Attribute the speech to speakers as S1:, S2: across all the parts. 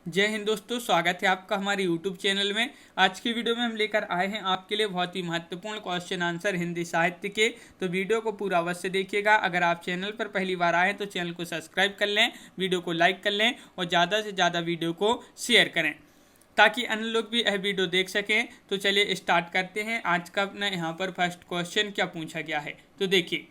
S1: जय हिंद दोस्तों, स्वागत है आपका हमारे YouTube चैनल में। आज की वीडियो में हम लेकर आए हैं आपके लिए बहुत ही महत्वपूर्ण क्वेश्चन आंसर हिंदी साहित्य के। तो वीडियो को पूरा अवश्य देखिएगा। अगर आप चैनल पर पहली बार आए हैं तो चैनल को सब्सक्राइब कर लें, वीडियो को लाइक कर लें और ज़्यादा से ज़्यादा वीडियो को शेयर करें ताकि अन्य लोग भी यह वीडियो देख सकें। तो चलिए स्टार्ट करते हैं। आज का अपना यहाँ पर फर्स्ट क्वेश्चन क्या पूछा गया है, तो देखिए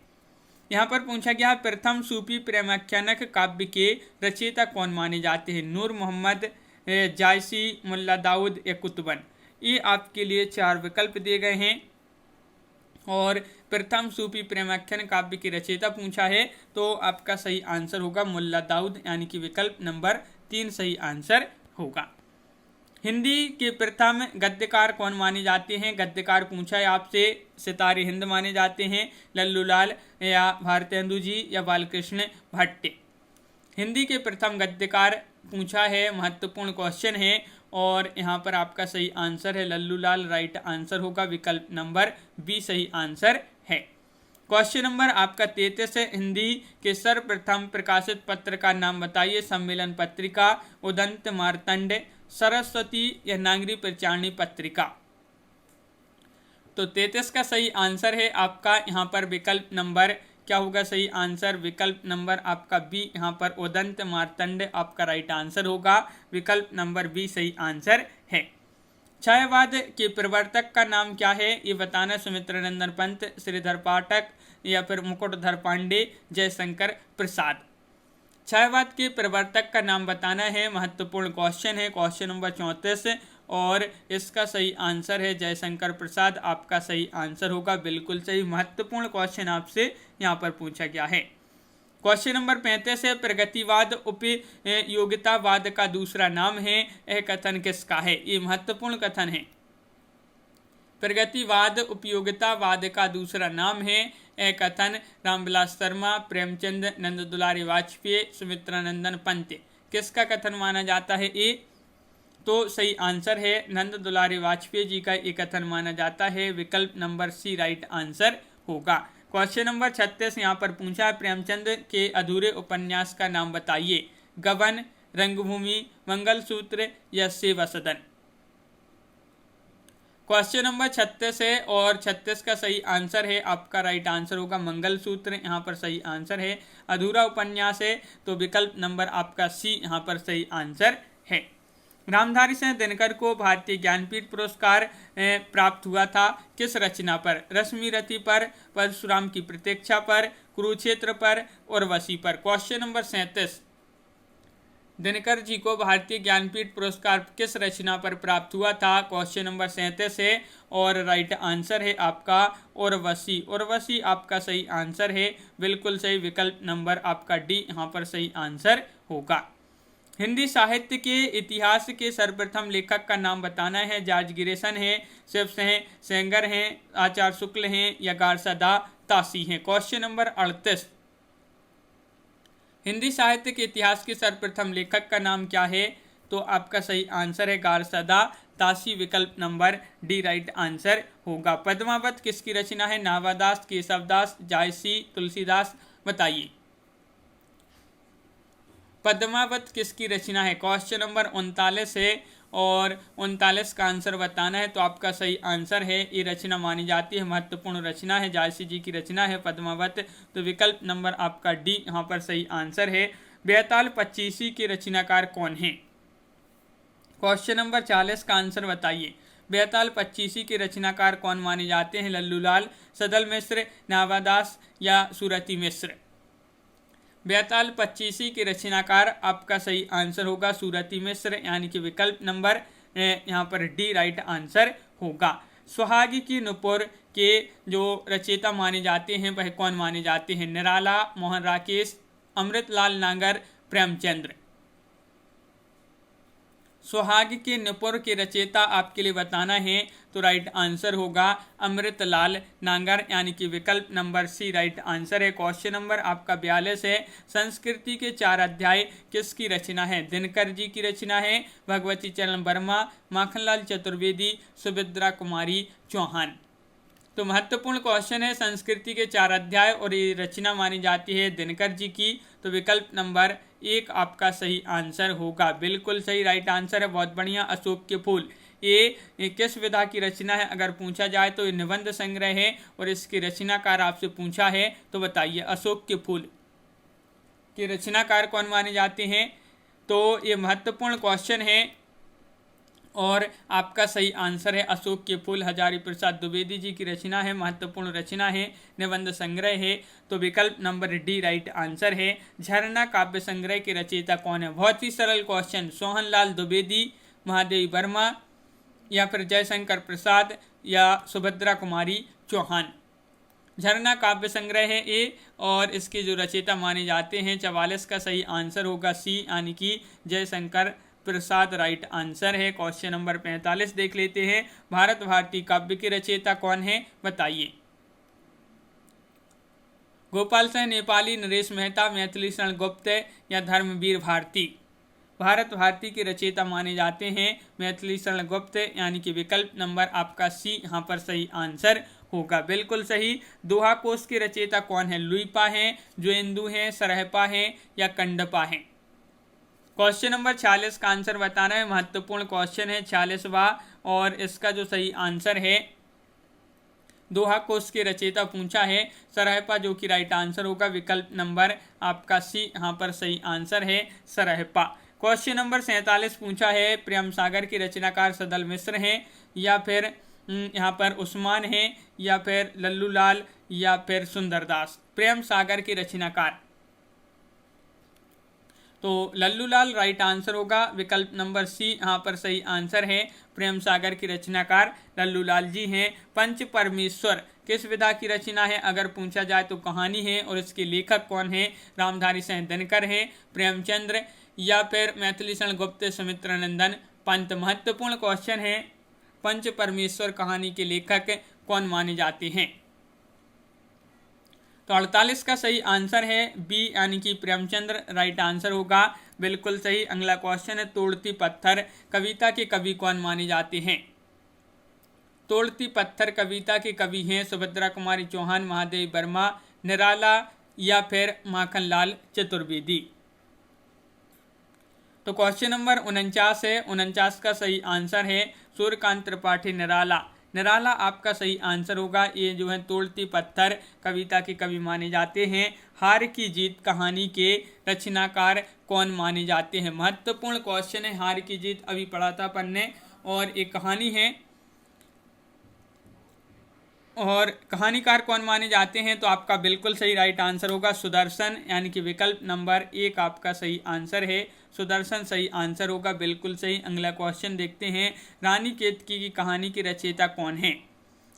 S1: यहाँ पर पूछा गया, प्रथम सूफी प्रेमाख्यानक काव्य के रचयिता कौन माने जाते हैं? नूर मोहम्मद, जायसी, मुल्ला दाऊद या कुतुबन। ये आपके लिए चार विकल्प दिए गए हैं और प्रथम सूफी प्रेमाख्यान काव्य के रचयिता पूछा है तो आपका सही आंसर होगा मुल्ला दाऊद, यानी कि विकल्प नंबर 3 सही आंसर होगा। हिंदी के प्रथम गद्यकार कौन माने जाते हैं? गद्यकार पूछा है आपसे, सितारे हिंद माने जाते हैं, लल्लू लाल या भारतेंदु जी या बालकृष्ण भट्ट। हिंदी के प्रथम गद्यकार पूछा है, महत्वपूर्ण क्वेश्चन है और यहाँ पर आपका सही आंसर है लल्लू लाल, राइट आंसर होगा, विकल्प नंबर बी सही आंसर है। क्वेश्चन नंबर आपका 33 है, हिंदी के सर्वप्रथम प्रकाशित पत्र का नाम बताइए। सम्मेलन पत्रिका, उदंत मार्तंड, सरस्वती या नागरी प्रचारणी पत्रिका। तो 33 का सही आंसर है आपका यहाँ पर विकल्प नंबर क्या होगा सही आंसर? विकल्प नंबर आपका बी, यहाँ पर उदंत मार्तंड आपका राइट आंसर होगा, विकल्प नंबर बी सही आंसर है। छायावाद के प्रवर्तक का नाम क्या है ये बताना। सुमित्रानंदन पंत, श्रीधर पाठक या फिर मुकुटधर पांडे, जयशंकर प्रसाद। छायावाद के प्रवर्तक का नाम बताना है, महत्वपूर्ण क्वेश्चन है, क्वेश्चन नंबर 34 और इसका सही आंसर है जयशंकर प्रसाद, आपका सही आंसर होगा, बिल्कुल सही। महत्वपूर्ण क्वेश्चन आपसे यहाँ पर पूछा गया है। क्वेश्चन नंबर 35 है, प्रगतिवाद उपयोगितावाद का दूसरा नाम है, यह कथन किसका है? ये महत्वपूर्ण कथन है। प्रगतिवाद उपयोगितावाद का दूसरा नाम है, यह कथन रामविलास शर्मा, प्रेमचंद, नंद दुलारी वाजपेयी, सुमित्रानंदन पंत। किसका कथन माना जाता है ये? तो सही आंसर है नंद दुलारी वाजपेयी जी का ये कथन माना जाता है, विकल्प नंबर सी राइट आंसर होगा। क्वेश्चन नंबर 36 यहाँ पर पूछा है, प्रेमचंद के अधूरे उपन्यास का नाम बताइए। गबन, रंगभूमि, मंगलसूत्र या सेवा सदन। क्वेश्चन नंबर 36 है और 36 का सही आंसर है आपका राइट आंसर होगा मंगलसूत्र, यहाँ पर सही आंसर है। अधूरा उपन्यास है तो विकल्प नंबर आपका सी यहाँ पर सही आंसर है। रामधारी सिंह दिनकर को भारतीय ज्ञानपीठ पुरस्कार प्राप्त हुआ था किस रचना पर? रश्मि रति पर, परशुराम की प्रतीक्षा पर, कुरुक्षेत्र पर, उर्वशी पर। क्वेश्चन नंबर 37, दिनकर जी को भारतीय ज्ञानपीठ पुरस्कार किस रचना पर प्राप्त हुआ था? क्वेश्चन नंबर 37 है और राइट आंसर है आपका उर्वशी। उर्वशी आपका सही आंसर है, बिल्कुल सही, विकल्प नंबर आपका डी यहाँ पर सही आंसर होगा। हिंदी साहित्य के इतिहास के सर्वप्रथम लेखक का नाम बताना है। जॉर्ज गिरिसन है, शिव सेंगर हैं, आचार्य शुक्ल हैं या गारसदा तासी हैं। क्वेश्चन नंबर 38, हिंदी साहित्य के इतिहास के सर्वप्रथम लेखक का नाम क्या है? तो आपका सही आंसर है गारसदा तासी, विकल्प नंबर डी राइट आंसर होगा। पद्मावत किसकी रचना है? नावादास, केशवदास, जायसी, तुलसीदास, बताइए। पद्मावत किसकी रचना है? क्वेश्चन नंबर 39 है और 39 का आंसर बताना है तो आपका सही आंसर है, ये रचना मानी जाती है, महत्वपूर्ण रचना है, जायसी जी की रचना है पद्मावत, तो विकल्प नंबर आपका डी यहाँ पर सही आंसर है। बेताल पच्चीसी के रचनाकार कौन है? क्वेश्चन नंबर 40 का आंसर बताइए। बेताल पच्चीसी के रचनाकार कौन माने जाते हैं? लल्लू लाल, सदल मिश्र, नावादास या सूरती मिश्र। बेताल पच्चीसी के रचनाकार आपका सही आंसर होगा सूरती मिश्र, यानी कि विकल्प नंबर यहाँ पर डी राइट आंसर होगा। सुहाग की नुपुर के जो रचयिता माने जाते हैं वह कौन माने जाते हैं? निराला, मोहन राकेश, अमृतलाल नागर, प्रेमचंद्र। सुहाग के नुपुर के रचयिता आपके लिए बताना है तो राइट आंसर होगा अमृतलाल नागर, यानी कि विकल्प नंबर सी राइट आंसर है। क्वेश्चन नंबर आपका 42 है, संस्कृति के 4 अध्याय किसकी रचना है? दिनकर जी की रचना है, भगवती चरण वर्मा, माखनलाल चतुर्वेदी, सुभद्रा कुमारी चौहान। तो महत्वपूर्ण क्वेश्चन है, संस्कृति के 4 अध्याय और ये रचना मानी जाती है दिनकर जी की, तो विकल्प नंबर एक आपका सही आंसर होगा, बिल्कुल सही राइट आंसर है, बहुत बढ़िया। अशोक के फूल ये किस विधा की रचना है अगर पूछा जाए तो ये निबंध संग्रह है, और इसके रचनाकार आपसे पूछा है तो बताइए अशोक के फूल के रचनाकार कौन माने जाते हैं। तो ये महत्वपूर्ण क्वेश्चन है और आपका सही आंसर है अशोक के फूल। हजारी प्रसाद द्विवेदी जी की रचना है, महत्वपूर्ण रचना है, निबंध संग्रह है, तो विकल्प नंबर डी राइट आंसर है। झरना काव्य संग्रह के रचयिता कौन है, बहुत ही सरल क्वेश्चन, सोहनलाल द्विवेदी, महादेवी वर्मा या फिर जयशंकर प्रसाद या सुभद्रा कुमारी चौहान। झरना काव्य संग्रह है ए, और इसके जो रचयिता माने जाते हैं 44 का सही आंसर होगा सी, यानी कि जयशंकर प्रसाद राइट आंसर है। क्वेश्चन नंबर 45 देख लेते हैं, भारत भारती काव्य के रचयिता कौन है बताइए। गोपाल सिंह नेपाली, नरेश मेहता, मैथिली शरण गुप्त या धर्मवीर भारती। भारत भारती के रचयिता माने जाते हैं मैथिली शरण गुप्त, यानी कि विकल्प नंबर आपका सी यहाँ पर सही आंसर होगा, बिल्कुल सही। दोहा कोश के रचयिता कौन है, लुइपा हैं, ज्वेंदु हैं, सरहपा हैं या कंडपा हैं। क्वेश्चन नंबर 46 का आंसर बताना है, महत्वपूर्ण क्वेश्चन है 46वां, और इसका जो सही आंसर है दोहा कोश के रचयिता पूछा है सरहपा, जो कि राइट आंसर होगा, विकल्प नंबर आपका सी यहाँ पर सही आंसर है सरहपा। क्वेश्चन नंबर 47 पूछा है प्रेम सागर के रचनाकार सदल मिश्र हैं या फिर यहाँ पर उस्मान हैं या फिर लल्लू लाल या फिर सुंदरदास। प्रेम सागर के रचनाकार तो लल्लू लाल राइट आंसर होगा, विकल्प नंबर सी यहाँ पर सही आंसर है। प्रेम सागर की रचनाकार लल्लू लाल जी हैं। पंच परमेश्वर किस विधा की रचना है अगर पूछा जाए तो कहानी है, और इसके लेखक कौन है, रामधारी सिंह दिनकर है, प्रेमचंद्र या फिर मैथिली शरण गुप्त, सुमित्रानंदन पंत। महत्वपूर्ण क्वेश्चन है, पंच परमेश्वर कहानी के लेखक कौन माने जाते हैं। तो 48 का सही आंसर है बी, यानी कि प्रेमचंद्र राइट आंसर होगा, बिल्कुल सही। अगला क्वेश्चन है तोड़ती पत्थर कविता के कवि कौन माने जाते हैं। तोड़ती पत्थर कविता के कवि हैं सुभद्रा कुमारी चौहान, महादेवी वर्मा, निराला या फिर माखनलाल चतुर्वेदी। तो क्वेश्चन नंबर 49 है, 49 का सही आंसर है सूर्यकांत त्रिपाठी निराला। निराला आपका सही आंसर होगा। ये जो है तोड़ती पत्थर कविता के कवि माने जाते हैं। हार की जीत कहानी के रचनाकार कौन माने जाते हैं। महत्वपूर्ण क्वेश्चन है, हार की जीत अभी पढ़ा था अपन ने, और एक कहानी है, और कहानीकार कौन माने जाते हैं। तो आपका बिल्कुल सही राइट आंसर होगा सुदर्शन, यानी कि विकल्प नंबर 1 आपका सही आंसर है, सुदर्शन सही आंसर होगा, बिल्कुल सही। अगला क्वेश्चन देखते हैं, रानी केतकी की कहानी के रचयिता कौन है।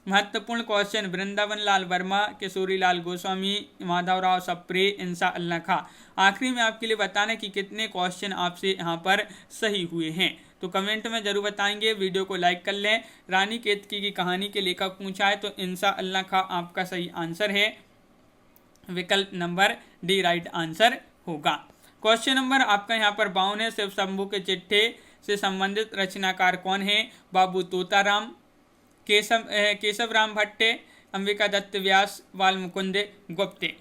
S1: महत्वपूर्ण क्वेश्चन, वृंदावन लाल वर्मा, किशोरी लाल गोस्वामी, माधवराव सप्रे, इंसा अल्लाह खां। आखिरी में आपके लिए बताना कि कितने क्वेश्चन आपसे यहाँ पर सही हुए हैं, तो कमेंट में जरूर बताएंगे। वीडियो को लाइक कर लें। रानी केतकी की कहानी के लेखक पूछा है तो इंसा अल्लाह खां आपका सही आंसर है, विकल्प नंबर डी राइट आंसर होगा। क्वेश्चन नंबर आपका यहाँ पर 52 है, शिव शंभू के चिट्ठे से संबंधित रचनाकार कौन है। बाबू तोताराम, केशव राम भट्टे, अंबिका दत्त व्यास, बाल मुकुंद गुप्ते।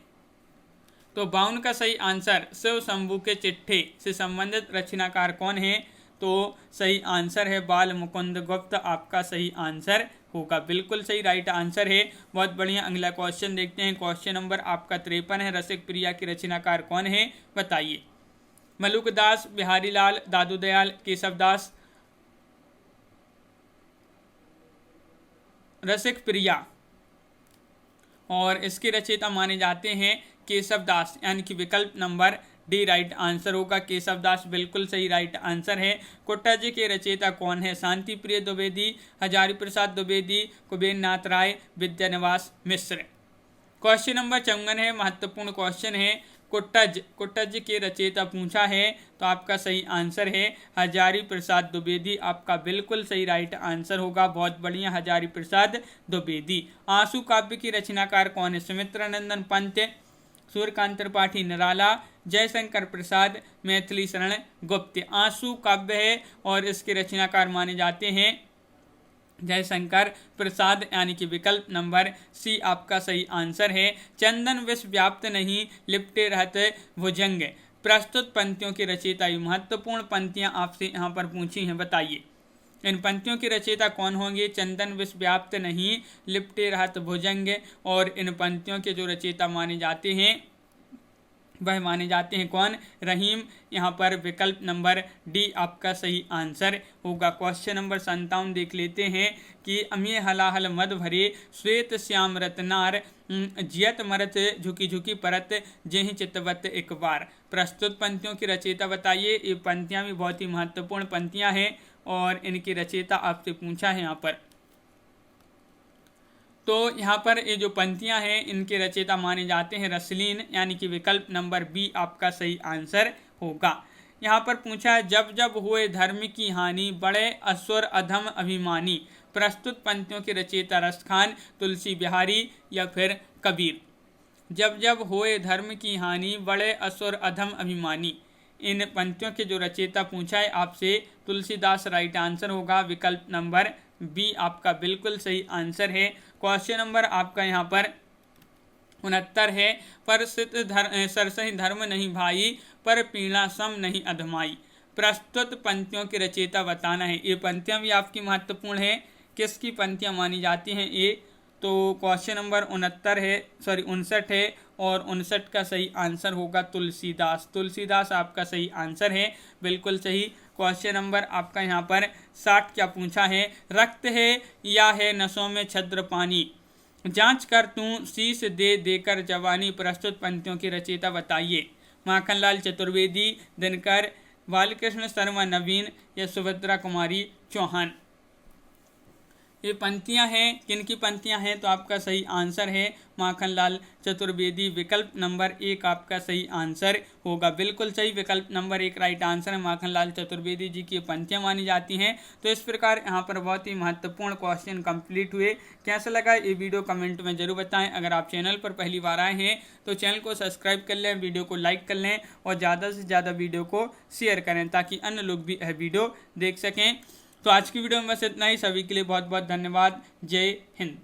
S1: तो 52 का सही आंसर शिव शंभू के चिट्ठे से संबंधित रचनाकार कौन है। तो सही आंसर है बाल मुकुंद गुप्त, आपका सही आंसर होगा, बिल्कुल सही राइट आंसर है। बहुत बढ़िया। अगला क्वेश्चन देखते हैं, क्वेश्चन नंबर आपका 53 है, रसिक प्रिया की रचनाकार कौन है बताइए। मलुक दास, बिहारी लाल, दादू दयाल, केशव दास। रसिक प्रिया, और इसके रचयिता माने जाते हैं केशव दास, यानी कि विकल्प नंबर डी राइट आंसर होगा, केशव दास बिल्कुल सही राइट आंसर है। कुट्टज के रचयिता कौन है। शांति प्रिय द्विवेदी, हजारी प्रसाद द्विवेदी, कुबेर नाथ राय, विद्यानिवास मिश्र। क्वेश्चन नंबर 54 है, महत्वपूर्ण क्वेश्चन है। कुट्टज के रचयिता पूछा है तो आपका सही आंसर है हजारी प्रसाद द्विवेदी, आपका बिल्कुल सही राइट आंसर होगा। बहुत बढ़िया, हजारी प्रसाद द्विवेदी। आंसू काव्य की रचनाकार कौन है। सुमित्रानंदन पंत, सूर्यकांत त्रिपाठी निराला, जयशंकर प्रसाद, मैथिली शरण गुप्त। आंसू काव्य है और इसके रचनाकार माने जाते हैं जयशंकर प्रसाद, यानी कि विकल्प नंबर सी आपका सही आंसर है। चंदन विष व्याप्त नहीं, लिपटे रहते भुजंग। प्रस्तुत पंक्तियों की रचयिता। ये महत्वपूर्ण पंक्तियां आपसे यहाँ पर पूछी हैं, बताइए इन पंक्तियों के रचयिता कौन होंगे। चंदन विष व्याप्त नहीं लिपटे रहत भुजंग, और इन पंक्तियों के जो रचयिता माने जाते हैं वह माने जाते हैं कौन, रहीम। यहाँ पर विकल्प नंबर डी आपका सही आंसर होगा। क्वेश्चन नंबर 57 देख लेते हैं कि अमीय हलाहल मद भरे श्वेत श्याम रत्नार, जियत मरत झुकी झुकी परत जेहि चितवत एक बार। प्रस्तुत पंक्तियों की रचयिता बताइए। ये पंक्तियाँ भी बहुत ही महत्वपूर्ण पंक्तियाँ हैं और इनकी रचयिता आपसे पूछा है यहाँ पर। तो यहाँ पर ये जो पंक्तियाँ हैं इनके रचयिता माने जाते हैं रसलीन, यानी कि विकल्प नंबर बी आपका सही आंसर होगा। यहाँ पर पूछा है जब जब हुए धर्म की हानि बड़े असुर अधम अभिमानी। प्रस्तुत पंक्तियों के रचयिता रसखान, तुलसी बिहारी या फिर कबीर। जब जब होए धर्म की हानि बड़े असुर अधम अभिमानी, इन पंक्तियों के जो रचयिता पूछा है आपसे तुलसीदास राइट आंसर होगा। विकल्प नंबर बी आपका बिल्कुल सही आंसर है। क्वेश्चन नंबर आपका यहाँ पर 69 है। पर सरसहि धर्म नहीं भाई, पर पीड़ा सम नहीं अधमाई। प्रस्तुत पंक्तियों के रचयिता बताना है। ये पंक्तियाँ भी आपकी महत्वपूर्ण है, किसकी पंक्तियाँ मानी जाती हैं ये। तो क्वेश्चन नंबर 59 है और 59 का सही आंसर होगा तुलसीदास। तुलसीदास आपका सही आंसर है, बिल्कुल सही। क्वेश्चन नंबर आपका यहाँ पर 60 क्या पूछा है, रक्त है या है नसों में छद्र पानी, जांच कर तू शीश दे देकर जवानी। प्रस्तुत पंक्तियों की रचयिता बताइए। माखनलाल चतुर्वेदी, दिनकर, बालकृष्ण शर्मा नवीन या सुभद्रा कुमारी चौहान। ये पंक्तियां हैं, किनकी पंक्तियां हैं, तो आपका सही आंसर है माखनलाल चतुर्वेदी। विकल्प नंबर 1 आपका सही आंसर होगा, बिल्कुल सही। विकल्प नंबर 1 राइट आंसर है, माखनलाल चतुर्वेदी जी की पंक्तियां मानी जाती हैं। तो इस प्रकार यहाँ पर बहुत ही महत्वपूर्ण क्वेश्चन कंप्लीट हुए। कैसा लगा ये वीडियो कमेंट में जरूर बताएं। अगर आप चैनल पर पहली बार आए हैं तो चैनल को सब्सक्राइब कर लें, वीडियो को लाइक कर लें और ज़्यादा से ज़्यादा वीडियो को शेयर करें ताकि अन्य लोग भी यह वीडियो देख सकें। तो आज की वीडियो में बस इतना ही। सभी के लिए बहुत बहुत धन्यवाद। जय हिंद।